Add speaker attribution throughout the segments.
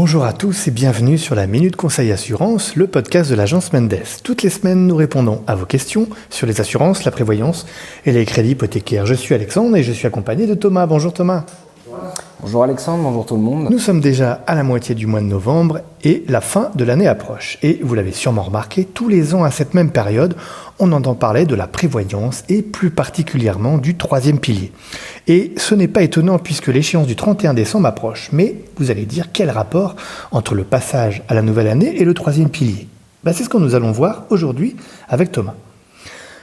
Speaker 1: Bonjour à tous et bienvenue sur la Minute Conseil Assurance, le podcast de l'agence Mendes. Toutes les semaines, nous répondons à vos questions sur les assurances, la prévoyance et les crédits hypothécaires. Je suis Alexandre et je suis accompagné de Thomas. Bonjour Thomas.
Speaker 2: Bonjour Alexandre, bonjour tout le monde.
Speaker 1: Nous sommes déjà à la moitié du mois de novembre et la fin de l'année approche. Et vous l'avez sûrement remarqué, tous les ans à cette même période, on entend parler de la prévoyance et plus particulièrement du troisième pilier. Et ce n'est pas étonnant puisque l'échéance du 31 décembre approche. Mais vous allez dire quel rapport entre le passage à la nouvelle année et le troisième pilier ? C'est ce que nous allons voir aujourd'hui avec Thomas.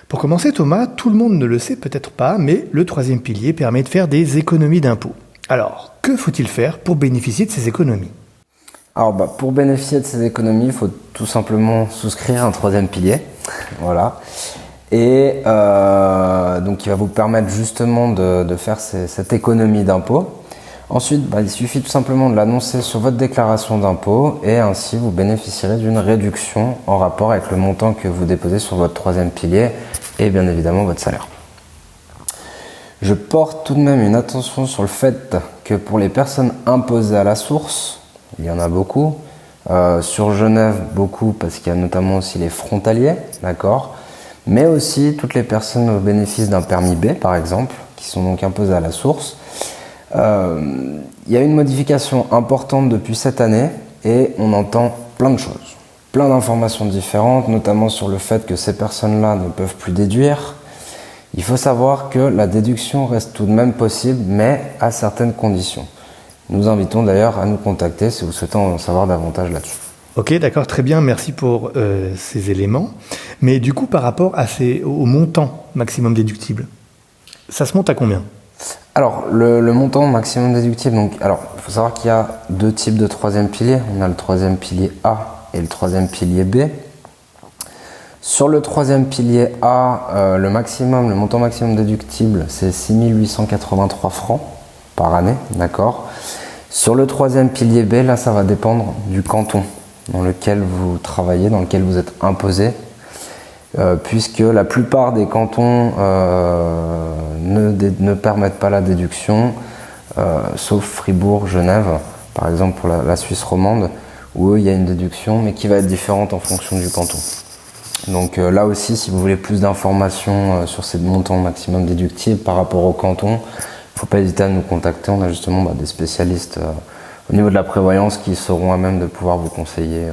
Speaker 1: Pour commencer Thomas, tout le monde ne le sait peut-être pas, mais le troisième pilier permet de faire des économies d'impôts. Alors, que faut-il faire pour bénéficier de ces économies ?
Speaker 2: Alors, pour bénéficier de ces économies, il faut tout simplement souscrire un troisième pilier. Voilà. Et donc, il va vous permettre justement de faire cette économie d'impôt. Ensuite, il suffit tout simplement de l'annoncer sur votre déclaration d'impôt et ainsi vous bénéficierez d'une réduction en rapport avec le montant que vous déposez sur votre troisième pilier et bien évidemment votre salaire. Je porte tout de même une attention sur le fait que pour les personnes imposées à la source, il y en a beaucoup, sur Genève beaucoup parce qu'il y a notamment aussi les frontaliers, d'accord, mais aussi toutes les personnes au bénéfice d'un permis B par exemple, qui sont donc imposées à la source. Il y a une modification importante depuis cette année et on entend plein de choses, plein d'informations différentes, notamment sur le fait que ces personnes-là ne peuvent plus déduire. Il faut savoir que la déduction reste tout de même possible, mais à certaines conditions. Nous invitons d'ailleurs à nous contacter si vous souhaitez en savoir davantage là-dessus.
Speaker 1: Ok, d'accord, très bien, merci pour ces éléments. Mais du coup, par rapport au montant maximum déductible, ça se monte à combien ?
Speaker 2: Alors, le montant maximum déductible, il faut savoir qu'il y a deux types de troisième pilier. On a le troisième pilier A et le troisième pilier B. Sur le troisième pilier A, le montant maximum déductible, c'est 6 883 francs par année, d'accord. Sur le troisième pilier B, là, ça va dépendre du canton dans lequel vous travaillez, dans lequel vous êtes imposé, puisque la plupart des cantons ne permettent pas la déduction, sauf Fribourg, Genève, par exemple pour la Suisse romande, où il y a une déduction, mais qui va être différente en fonction du canton. Donc là aussi, si vous voulez plus d'informations sur ces montants maximum déductibles par rapport au canton, il ne faut pas hésiter à nous contacter. On a justement des spécialistes au niveau de la prévoyance qui seront à même de pouvoir vous conseiller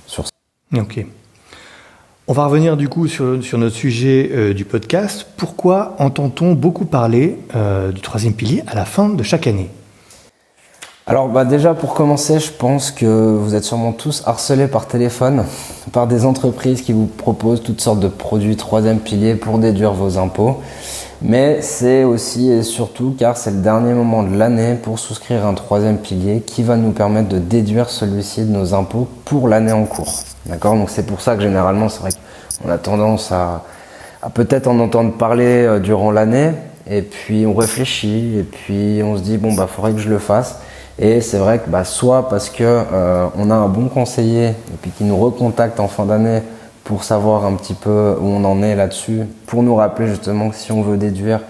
Speaker 2: sur ça.
Speaker 1: Ok. On va revenir du coup sur notre sujet du podcast. Pourquoi entend-on beaucoup parler du troisième pilier à la fin de chaque année ?
Speaker 2: Alors déjà pour commencer, je pense que vous êtes sûrement tous harcelés par téléphone par des entreprises qui vous proposent toutes sortes de produits troisième pilier pour déduire vos impôts. Mais c'est aussi et surtout car c'est le dernier moment de l'année pour souscrire un troisième pilier qui va nous permettre de déduire celui-ci de nos impôts pour l'année en cours. D'accord ? Donc c'est pour ça que généralement c'est vrai qu'on a tendance à peut-être en entendre parler durant l'année et puis on réfléchit et puis on se dit faudrait que je le fasse. Et c'est vrai que soit parce que on a un bon conseiller et puis qui nous recontacte en fin d'année pour savoir un petit peu où on en est là-dessus, pour nous rappeler justement que si on veut déduire,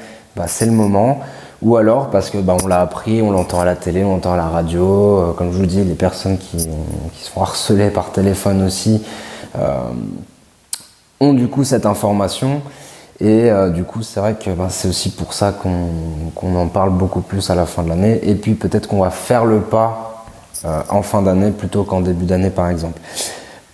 Speaker 2: c'est le moment. Ou alors parce que on l'a appris, on l'entend à la télé, on l'entend à la radio. Comme je vous dis, les personnes qui se font harceler par téléphone aussi ont du coup cette information. Et du coup, c'est vrai que c'est aussi pour ça qu'on en parle beaucoup plus à la fin de l'année. Et puis peut-être qu'on va faire le pas en fin d'année plutôt qu'en début d'année par exemple.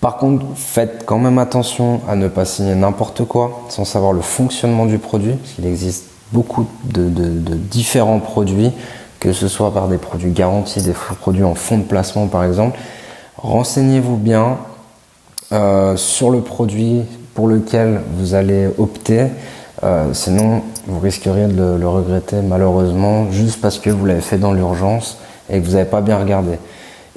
Speaker 2: Par contre, faites quand même attention à ne pas signer n'importe quoi sans savoir le fonctionnement du produit. Parce qu'il existe beaucoup de différents produits, que ce soit par des produits garantis, des produits en fonds de placement par exemple. Renseignez-vous bien sur le produit pour lequel vous allez opter, sinon vous risqueriez de le regretter malheureusement juste parce que vous l'avez fait dans l'urgence et que vous n'avez pas bien regardé.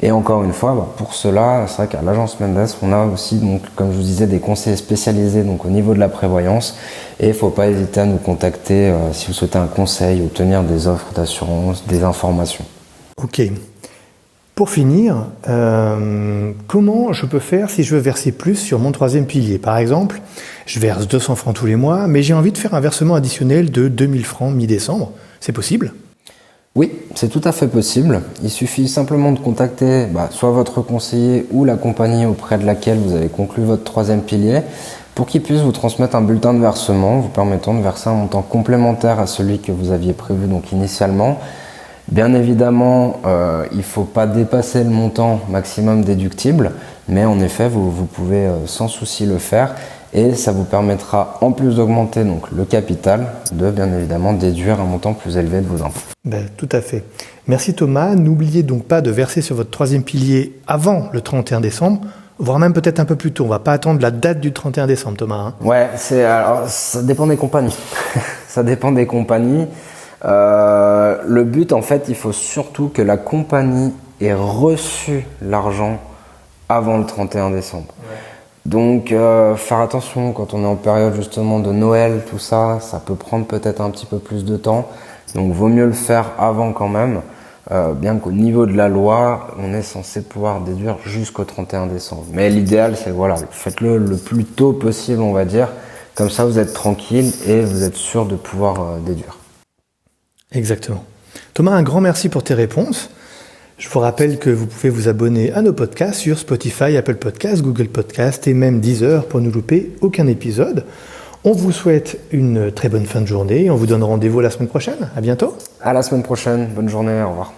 Speaker 2: Et encore une fois, pour cela, c'est vrai qu'à l'agence Mendes, on a aussi, comme je vous disais, des conseillers spécialisés au niveau de la prévoyance et il ne faut pas hésiter à nous contacter si vous souhaitez un conseil, obtenir des offres d'assurance, des informations.
Speaker 1: Ok. Pour finir, comment je peux faire si je veux verser plus sur mon troisième pilier ? Par exemple, je verse 200 francs tous les mois, mais j'ai envie de faire un versement additionnel de 2000 francs mi-décembre. C'est possible ?
Speaker 2: Oui, c'est tout à fait possible. Il suffit simplement de contacter soit votre conseiller ou la compagnie auprès de laquelle vous avez conclu votre troisième pilier pour qu'il puisse vous transmettre un bulletin de versement vous permettant de verser un montant complémentaire à celui que vous aviez prévu donc initialement. Bien évidemment, il ne faut pas dépasser le montant maximum déductible, mais en effet, vous pouvez sans souci le faire et ça vous permettra, en plus d'augmenter donc le capital, de bien évidemment déduire un montant plus élevé de vos impôts.
Speaker 1: Tout à fait. Merci Thomas. N'oubliez donc pas de verser sur votre troisième pilier avant le 31 décembre, voire même peut-être un peu plus tôt. On ne va pas attendre la date du 31 décembre, Thomas.
Speaker 2: Ouais, alors, ça dépend des compagnies. Ça dépend des compagnies. Le but, en fait, il faut surtout que la compagnie ait reçu l'argent avant le 31 décembre. Ouais. Donc, faire attention quand on est en période justement de Noël, tout ça, ça peut prendre peut-être un petit peu plus de temps. Donc, vaut mieux le faire avant quand même. Bien qu'au niveau de la loi, on est censé pouvoir déduire jusqu'au 31 décembre. Mais l'idéal, c'est faites-le le plus tôt possible, on va dire. Comme ça, vous êtes tranquille et vous êtes sûr de pouvoir déduire.
Speaker 1: Exactement. Thomas, un grand merci pour tes réponses. Je vous rappelle que vous pouvez vous abonner à nos podcasts sur Spotify, Apple Podcasts, Google Podcasts et même Deezer pour ne louper aucun épisode. On vous souhaite une très bonne fin de journée et on vous donne rendez-vous la semaine prochaine. À bientôt.
Speaker 2: À la semaine prochaine. Bonne journée. Au revoir.